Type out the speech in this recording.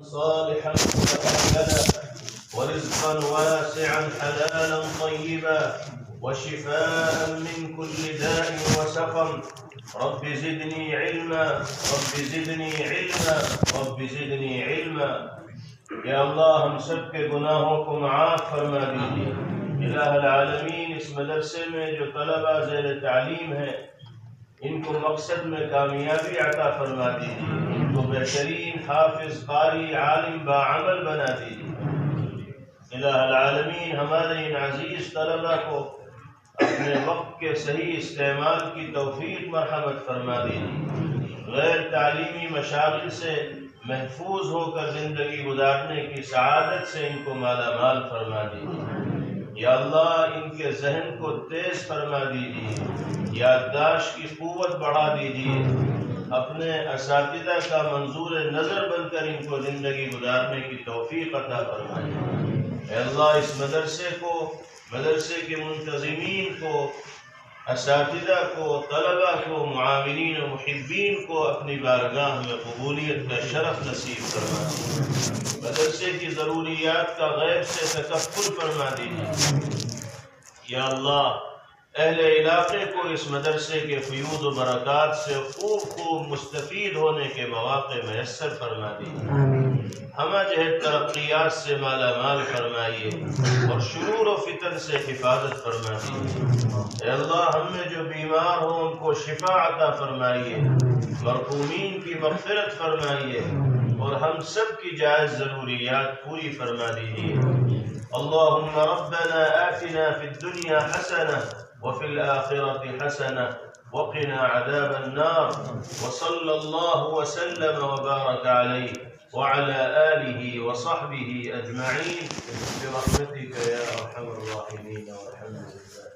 صالحا متقبلا ورزقا واسعا حلالا طيبا وشفاء من كل داء وسقم. رب زدني علما رب زدني علما رب زدني علما. یا اللہ ہم سب کے گناہوں کو معاف فرما دیجیے. الہ العالمین اس مدرسے میں جو طلبہ زیر تعلیم ہیں ان کو مقصد میں کامیابی عطا فرما دیجیے. ان کو بہترین حافظ قاری عالم باعمل بنا دیجیے. الہ العالمین ہمارے ان عزیز طلبہ کو اپنے وقت کے صحیح استعمال کی توفیق مرحمت فرما دیجیے. غیر تعلیمی مشاغل سے محفوظ ہو کر زندگی گزارنے کی سعادت سے ان کو مالا مال فرما دیجیے. یا اللہ ان کے ذہن کو تیز فرما دیجیے. یادداشت کی قوت بڑھا دیجیے. اپنے اساتذہ کا منظور نظر بن کر ان کو زندگی گزارنے کی توفیق عطا فرمائے. اے اللہ اس مدرسے کے منتظمین کو، اساتذہ کو، طلبہ کو، معاونین و محبین کو اپنی بارگاہ میں قبولیت کا شرف نصیب فرما. مدرسے کی ضروریات کا غیب سے تکفل فرما دیجیے. یا اللہ اہل علاقے کو اس مدرسے کے فیوض و برکات سے خوب مستفید ہونے کے مواقع میسر فرما دیجیے. ہمہ جہت ترقیات سے مالا مال فرمائیے اور شرور و فتن سے حفاظت فرما دیجیے. اے اللہ ہم میں جو بیمار ہوں ان کو شفا عطا فرمائیے. مرحومین کی مغفرت فرمائیے اور ہم سب کی جائز ضروریات پوری فرما دیجیے. اللہم ربنا آتنا فی الدنیا حسنہ وفی الآخرة حسنہ وقنا عذاب النار. وصلی اللہ وسلم وبارک علیہ وعلى آله وصحبه أجمعين برحمتك يا أرحم الراحمين والحمد لله.